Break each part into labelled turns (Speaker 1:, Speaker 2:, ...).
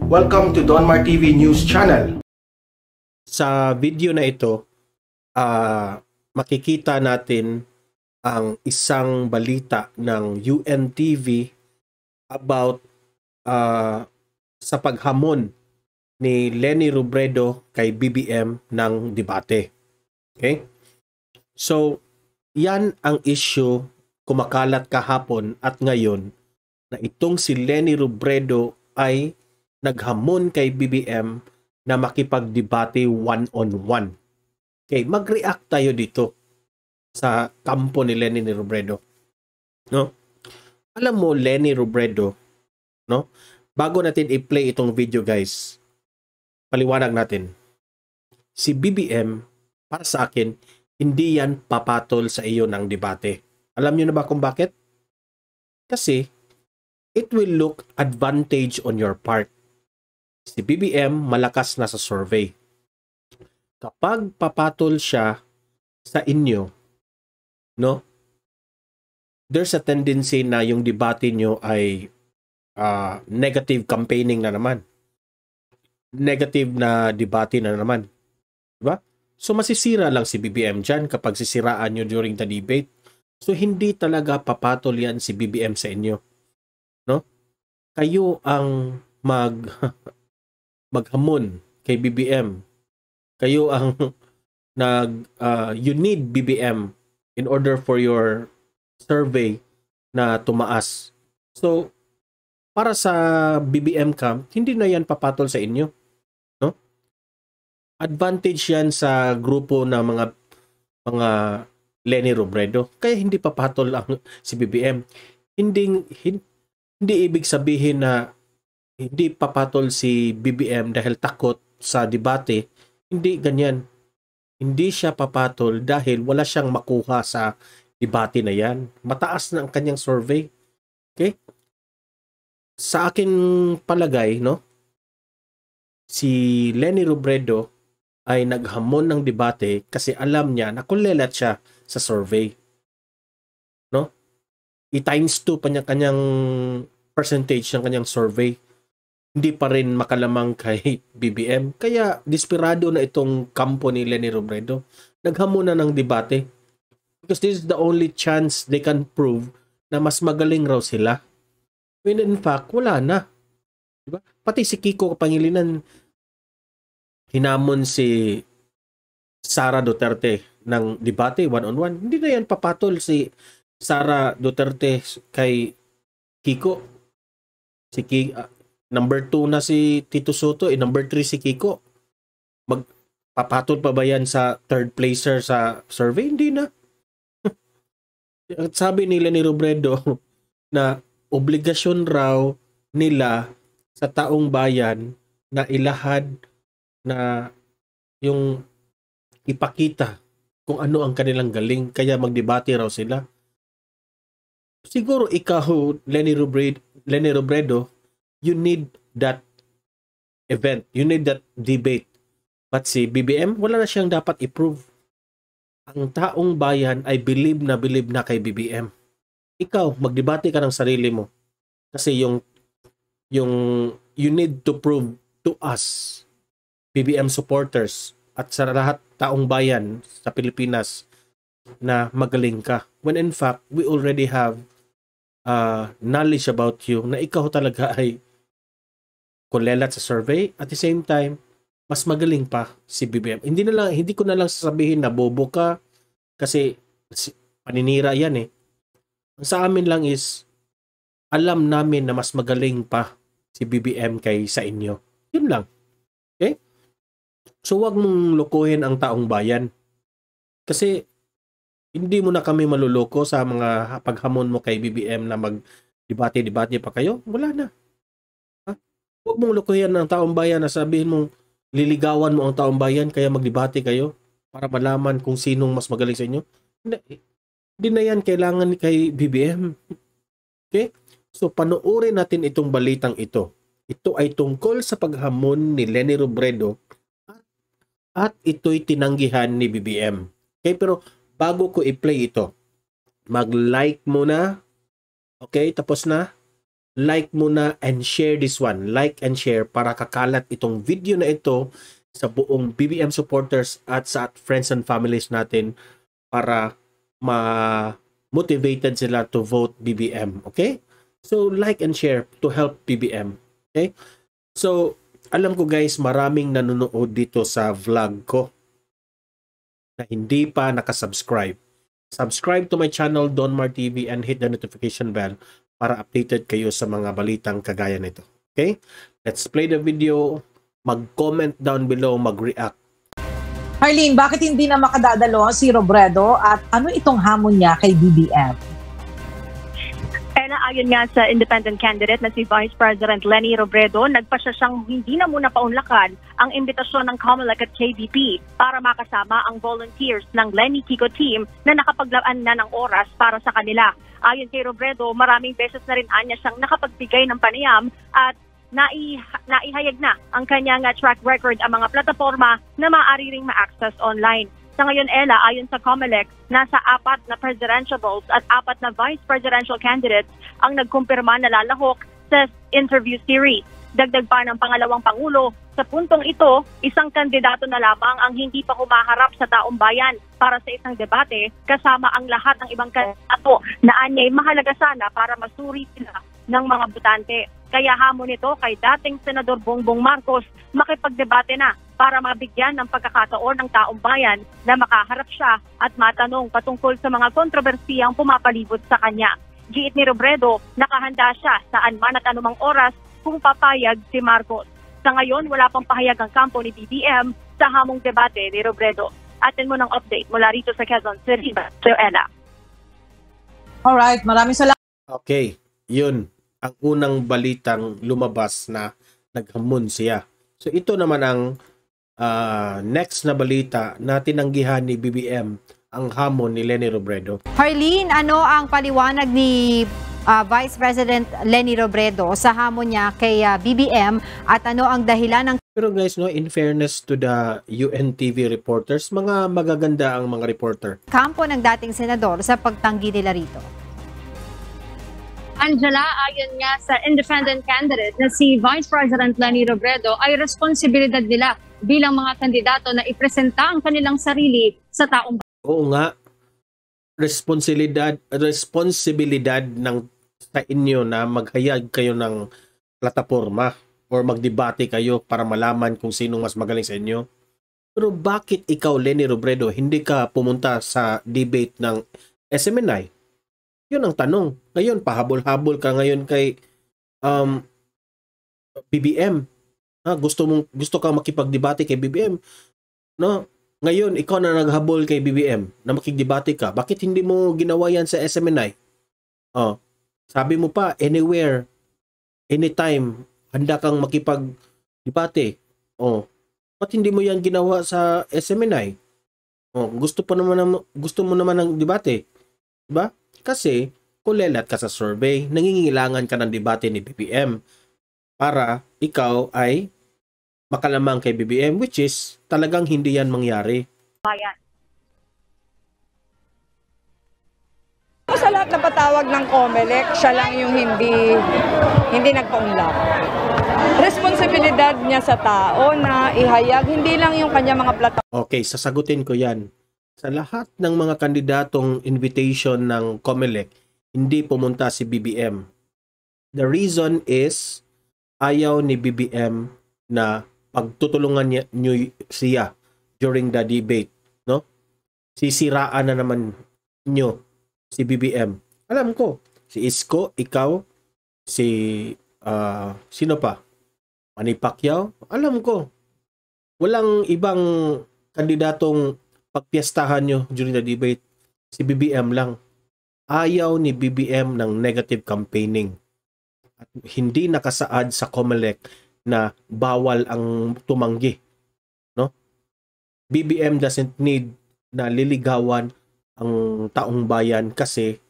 Speaker 1: Welcome to Donmar TV News Channel.
Speaker 2: Sa video na ito, makikita natin ang isang balita ng UNTV about sa paghamon ni Leni Robredo kay BBM ng debate. Okay? So, yan ang issue kumakalat kahapon at ngayon na itong si Leni Robredo ay naghamon kay BBM na makipagdebate one-on-one. Okay, mag-react tayo dito sa kampo ni Leni Robredo. No? Alam mo, Leni Robredo, no? Bago natin i-play itong video, guys, paliwanag natin. Si BBM, para sa akin, hindi yan papatol sa iyo ng debate. Alam niyo na ba kung bakit? Kasi, it will look advantage on your part. Si BBM malakas na sa survey. Kapag papatol siya sa inyo, no? There's a tendency na yung debate nyo ay negative campaigning na naman. Negative na debate na naman. Diba? So masisira lang si BBM dyan kapag sisiraan nyo during the debate. So hindi talaga papatol yan si BBM sa inyo. No? Kayo ang maghamon kay BBM. Kayo ang you need BBM in order for your survey na tumaas. So, para sa BBM camp, hindi na yan papatol sa inyo. No? Advantage yan sa grupo ng mga Leni Robredo. Kaya hindi papatol ang si BBM. Hindi ibig sabihin na hindi papatol si BBM dahil takot sa debate. Hindi ganyan. Hindi siya papatol dahil wala siyang makuha sa debate na yan. Mataas na ang kanyang survey. Okay? Sa akin palagay, no? Si Leni Robredo ay naghamon ng debate kasi alam niya na kulelat siya sa survey. No? I-times 2 pa niya kanyang percentage ng kanyang survey. Hindi pa rin makalamang kay BBM. Kaya desperado na itong kampo ni Leni Robredo. Naghamon na ng debate. Because this is the only chance they can prove na mas magaling raw sila. When in fact, wala na. Diba? Pati si Kiko Pangilinan, hinamon si Sara Duterte ng debate one-on-one. Hindi na yan papatol si Sara Duterte kay Kiko. Number 2 na si Tito Soto, number 3 si Kiko. Magpapatol pa ba yan sa third placer sa survey? Hindi na. Sabi nila ni Robredo na obligasyon raw nila sa taong bayan na ilahad na yung ipakita kung ano ang kanilang galing, kaya magdebate raw sila. Siguro ikaw, Leni Robredo, you need that event. You need that debate. But si BBM, wala na siyang dapat i-prove. Ang taong bayan ay believe na kay BBM. Ikaw, magdebate ka ng sarili mo. Kasi yung you need to prove to us, BBM supporters, at sa lahat taong bayan sa Pilipinas na magaling ka. When in fact, we already have knowledge about you na ikaw talaga ay kulelat sa survey. At the same time, mas magaling pa si BBM. Hindi ko na lang sasabihin na bobo ka kasi paninira yan eh. Ang sa amin lang is alam namin na mas magaling pa si BBM kay sa inyo. Yun lang. Okay? So wag mong lokohin ang taong bayan. Kasi hindi mo na kami maluloko sa mga paghamon mo kay BBM na mag-debate pa kayo. Wala na. Huwag mong lokohin ang taong bayan na sabihin mong liligawan mo ang taong bayan kaya magdebate kayo para malaman kung sinong mas magaling sa inyo. Hindi na yan kailangan kay BBM. Okay? So panoorin natin itong balitang ito. Ito ay tungkol sa paghamon ni Leni Robredo at ito'y tinanggihan ni BBM. Okay? Pero bago ko i-play ito, mag-like muna. Okay? Tapos na. like muna and share this one. Like and share para kakalat itong video na ito sa buong BBM supporters at sa friends and families natin para motivated sila to vote BBM. Okay? So, like and share to help BBM. Okay? So, alam ko guys, maraming nanonood dito sa vlog ko na hindi pa nakasubscribe. Subscribe to my channel, Donmar TV, and hit the notification bell para updated kayo sa mga balitang kagaya nito. Okay? Let's play the video. Mag-comment down below, mag-react.
Speaker 3: Harleen, bakit hindi na makadadalo si Robredo at ano itong hamon niya kay BBM?
Speaker 4: Ayon nga sa independent candidate na si Vice President Leni Robredo, nagpasya siyang hindi na muna paunlakan ang imbitasyon ng COMELEC at KBP para makasama ang volunteers ng Leni Kiko team na nakapaglaan na ng oras para sa kanila. Ayon kay Robredo, maraming beses na rin anya siyang nakapagbigay ng panayam at naihayag na ang kanyang track record ang mga plataforma na maaari ring ma-access online. Sa ngayon, Ella, ayon sa COMELEC, nasa 4 na presidential votes at 4 na vice presidential candidates ang nagkumpirma na lalahok sa interview series. Dagdag pa ng pangalawang pangulo, sa puntong ito, isang kandidato na lamang ang hindi pa humaharap sa taong bayan para sa isang debate kasama ang lahat ng ibang kandidato na anya'y mahalaga sana para masuri sila ng mga botante. Kaya hamon ito kay dating Senador Bongbong Marcos makipagdebate na para mabigyan ng pagkakataon ng taong bayan na makaharap siya at matanong patungkol sa mga kontrobersiyang pumapalibot sa kanya. Giit ni Robredo, nakahanda siya saan man at anumang oras kung papayag si Marcos. Sa ngayon, wala pang pahayag ang kampo ni BBM sa hamong debate ni Robredo. Atin mo ng update mula rito sa Quezon City. So, Ella.
Speaker 3: Alright, maraming salamat.
Speaker 2: Okay, yun ang unang balitang lumabas na naghamon siya. So ito naman ang next na balita na tinanggihan ni BBM ang hamon ni Leni Robredo.
Speaker 5: Harleen, ano ang paliwanag ni Vice President Leni Robredo sa hamon niya kay BBM at ano ang dahilan ng...
Speaker 2: Pero guys, no, in fairness to the UNTV reporters, mga magaganda ang mga reporter.
Speaker 5: Kampo ng dating senador sa pagtanggi nila rito.
Speaker 6: Angela, ayon nga sa independent candidate na si Vice President Leni Robredo, ay responsibilidad nila bilang mga kandidato na ipresenta ang kanilang sarili sa taong bayan.
Speaker 2: Oo nga, responsibilidad ng sa inyo na maghayag kayo ng plataforma or magdebate kayo para malaman kung sino mas magaling sa inyo. Pero bakit ikaw, Leni Robredo, hindi ka pumunta sa debate ng SMNI? Yun ang tanong. Ngayon, pahabol-habol ka ngayon kay BBM. Gusto kang makipagdebate kay BBM. No? Ngayon, ikaw na naghabol kay BBM na makikidebate ka. Bakit hindi mo ginawa yan sa SMNI? Sabi mo pa, anywhere, anytime, handa kang makipagdebate. Ba't hindi mo yan ginawa sa SMNI? Gusto mo naman ng debate. Diba? Kasi, kulelat ka sa survey, nangingilangan ka ng debate ni BBM para ikaw ay makalamang kay BBM, which is talagang hindi yan mangyari.
Speaker 7: Sa lahat na patawag ng COMELEC, siya lang yung hindi nagpaunlak. Responsibilidad niya sa tao na ihayag, hindi lang yung kanya mga plataforma.
Speaker 2: Okay, sasagutin ko yan. Sa lahat ng mga kandidatong invitation ng COMELEC, hindi pumunta si BBM. The reason is, ayaw ni BBM na pagtutulungan niyo siya during the debate. No? Sisiraan na naman niyo si BBM. Alam ko, si Isko, ikaw, sino pa? Manny Pacquiao? Alam ko. Walang ibang kandidatong pagpiestahan nyo during the debate. Si BBM lang. Ayaw ni BBM ng negative campaigning. At hindi nakasaad sa COMELEC na bawal ang tumanggi. No? BBM doesn't need na liligawan ang taong bayan kasi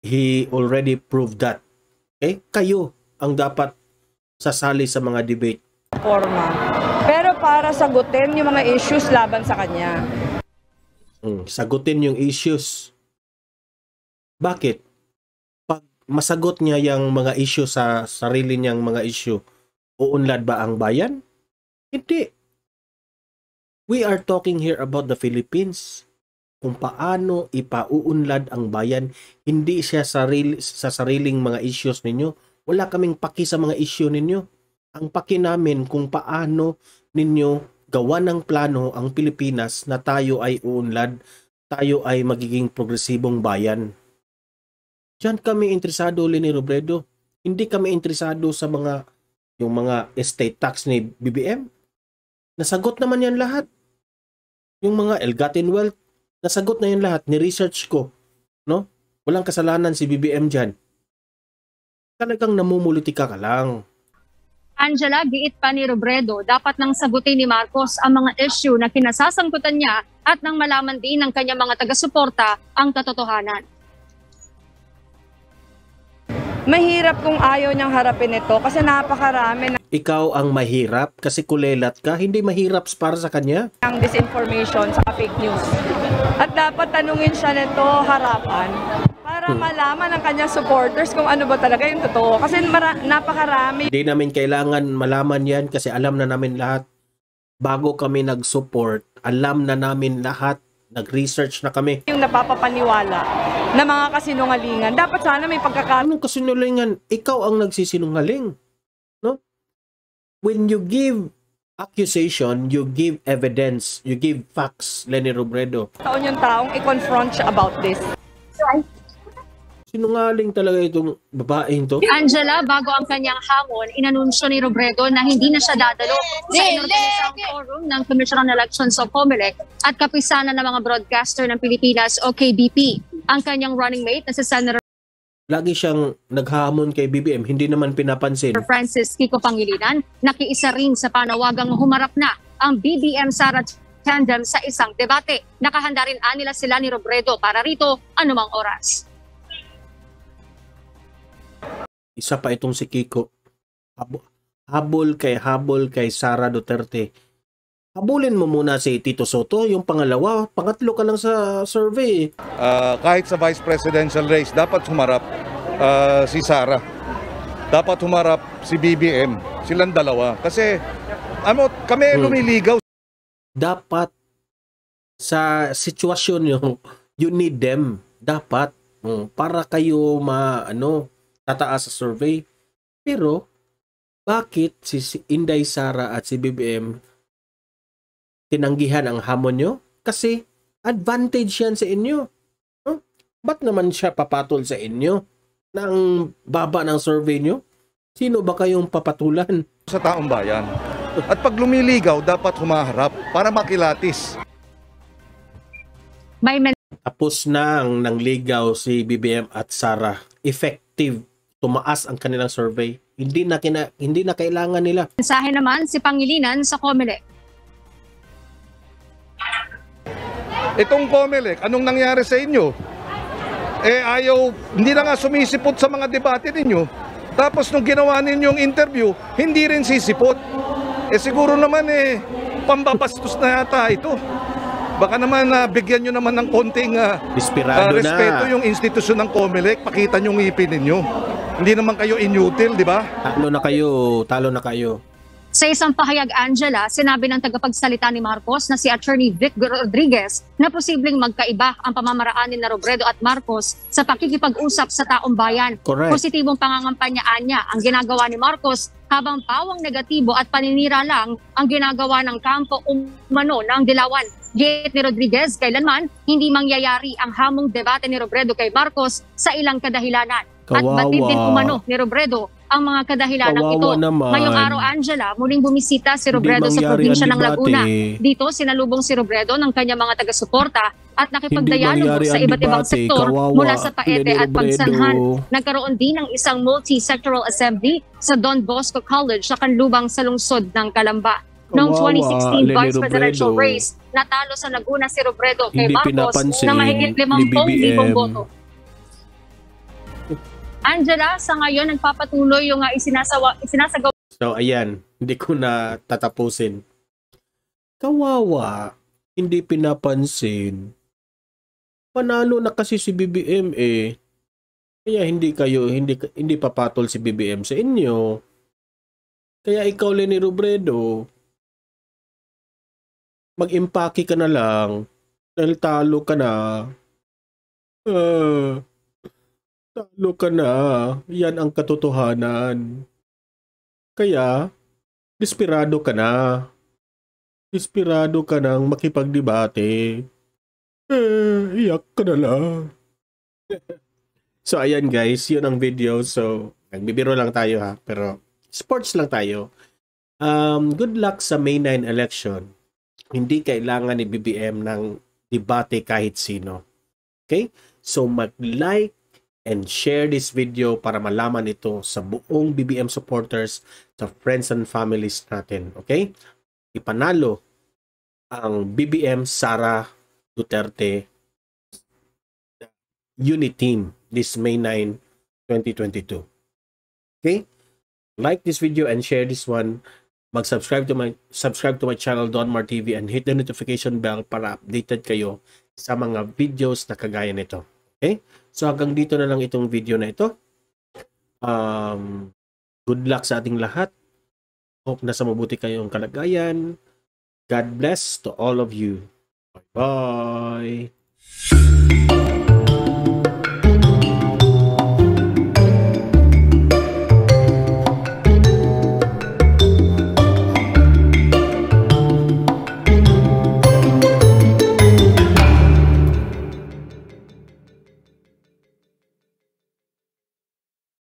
Speaker 2: he already proved that. Okay? Kayo ang dapat sasali sa mga debate.
Speaker 7: Pero para sagutin yung mga issues laban sa kanya.
Speaker 2: Sagutin yung issues. Bakit? Pag masagot niya yung mga issue sa sarili niyang mga issue, uunlad ba ang bayan? Hindi. We are talking here about the Philippines. Kung paano ipauunlad ang bayan, hindi siya sa sariling mga issues ninyo. Wala kaming paki sa mga issue ninyo. Ang paki namin kung paano ninyo gawa ng plano ang Pilipinas na tayo ay uunlad, tayo ay magiging progresibong bayan. Diyan kami interesado, Leni Robredo. Hindi kami interesado sa yung mga estate tax ni BBM. Nasagot naman yan lahat. Yung mga ill-gotten wealth, nasagot na yan lahat. Ni-research ko. No? Walang kasalanan si BBM dyan. Talagang namumulitika ka lang.
Speaker 6: Angela, giit pa ni Robredo, dapat nang sagutin ni Marcos ang mga issue na kinasasangkutan niya at nang malaman din ng kanyang mga taga-suporta ang katotohanan.
Speaker 7: Mahirap kung ayaw niyang harapin ito kasi napakarami
Speaker 2: Ikaw ang mahirap kasi kulelat ka. Hindi mahirap para sa kanya.
Speaker 7: ng disinformation sa fake news. At dapat tanungin siya nito harapan para malaman ng kanyang supporters kung ano ba talaga yung totoo. Kasi napakarami.
Speaker 2: Hindi namin kailangan malaman yan kasi alam na namin lahat. Bago kami nag-support, alam na namin lahat. Nag-research na kami.
Speaker 7: Yung napapapaniwala na mga kasinungalingan. Dapat sana may pagkakaroon.
Speaker 2: Anong kasinungalingan? Ikaw ang nagsisinungaling. No? When you give accusation, you give evidence, you give facts, Leni Robredo.
Speaker 7: Taon yung taong i-confront siya about this.
Speaker 2: Sinungaling talaga itong babaeng to.
Speaker 6: Angela, bago ang kanyang hamon, inanunsyo ni Robredo na hindi na siya dadalo sa inorganisang forum ng Commission on Elections o COMELEC at kapisanan ng mga broadcaster ng Pilipinas o KBP. Ang kanyang running mate na si Senator
Speaker 2: Lagi siyang naghamon kay BBM, hindi naman pinapansin.
Speaker 6: Francis Kiko Pangilinan, nakiisa rin sa panawagang humarap na ang BBM-Sara tandem sa isang debate. Nakahanda rin nila sila ni Robredo para rito anumang oras.
Speaker 2: Isa pa itong si Kiko. Habol kay Sara Duterte. Habulin mo muna si Tito Soto, yung pangalawa, pangatlo ka lang sa survey.
Speaker 8: Kahit sa vice presidential race, dapat humarap si Sara. Dapat humarap si BBM. Silang dalawa. Kasi kami lumiligaw.
Speaker 2: Dapat sa sitwasyon yung you need them. Dapat para kayo tataas sa survey. Pero bakit si Inday Sara at si BBM tinanggihan ang hamon nyo? Kasi advantage yan sa inyo. Ba't naman siya papatol sa inyo ng baba ng survey nyo? Sino ba kayong papatulan?
Speaker 8: Sa taong bayan. At pag lumiligaw, dapat humaharap para makilatis.
Speaker 2: Tapos na ang nangligaw si BBM at Sara. Effective. Tumaas ang kanilang survey. Hindi na kailangan nila.
Speaker 6: Mensahe naman si Pangilinan sa COMELEC.
Speaker 8: Itong COMELEC, anong nangyari sa inyo? Hindi na nga sumisipot sa mga debate ninyo. Tapos nung ginawa ninyong interview, hindi rin sisipot. Siguro naman pambabastos na yata ito. Baka naman bigyan nyo naman ng konting respeto yung institusyon ng COMELEC. Pakita nyo ngipin ninyo. Hindi naman kayo inutil, di ba?
Speaker 2: Talo na kayo.
Speaker 6: Sa isang pahayag, Angela, sinabi ng tagapagsalita ni Marcos na si Attorney Vic Rodriguez na posibleng magkaiba ang pamamaraan ni Robredo at Marcos sa pakikipag-usap sa taong bayan.
Speaker 2: Correct.
Speaker 6: Positibong pangangampanyaan niya ang ginagawa ni Marcos habang pawang negatibo at paninira lang ang ginagawa ng kampo umano ng Dilawan. Gate ni Rodriguez, kailanman hindi mangyayari ang hamong debate ni Robredo kay Marcos sa ilang kadahilanan. At batid din umano ni Robredo ang mga kadahilanang ito.
Speaker 2: Naman.
Speaker 6: Ngayong araw, Angela, muling bumisita si Robredo sa probinsya ng Laguna. Dito, sinalubong si Robredo ng kanyang mga taga-suporta at nakipagdialogo sa iba't ibang sektor mula sa Paete at Pagsanhan. Nagkaroon din ng isang multi-sectoral assembly sa Don Bosco College sa Kanlubang sa lungsod ng Calamba. Noong 2016 vice presidential race, natalo sa Laguna si Robredo kay Marcos na mahigit 50,000 boto. Angela, sa ngayon nagpapatuloy yung isinasagawa.
Speaker 2: So ayan, hindi ko na tatapusin. Kawawa, hindi pinapansin. Panalo na kasi si BBM Kaya hindi papatol si BBM sa inyo. Kaya ikaw, Leni Robredo, mag-impake ka na lang dahil talo ka na. Talo ka na. Yan ang katotohanan. Kaya, desperado ka na. Desperado ka nang makipagdebate. Iyak ka na lang. So, ayan guys, yun ang video. So, nagbibiro lang tayo ha. Pero, sports lang tayo. Good luck sa May 9 election. Hindi kailangan ni BBM ng debate kahit sino. Okay? So, mag-like and share this video para malaman ito sa buong BBM supporters, sa friends and families natin. Okay? Ipanalo ang BBM Sara Duterte unit team this May 9, 2022. Okay? Like this video and share this one. Subscribe to my channel Don Mar TV and hit the notification bell para updated kayo sa mga videos na kagaya nito. Okay? So hanggang dito na lang itong video na ito. Good luck sa ating lahat. Hope nasa mabuti kayong kalagayan. God bless to all of you. Bye-bye.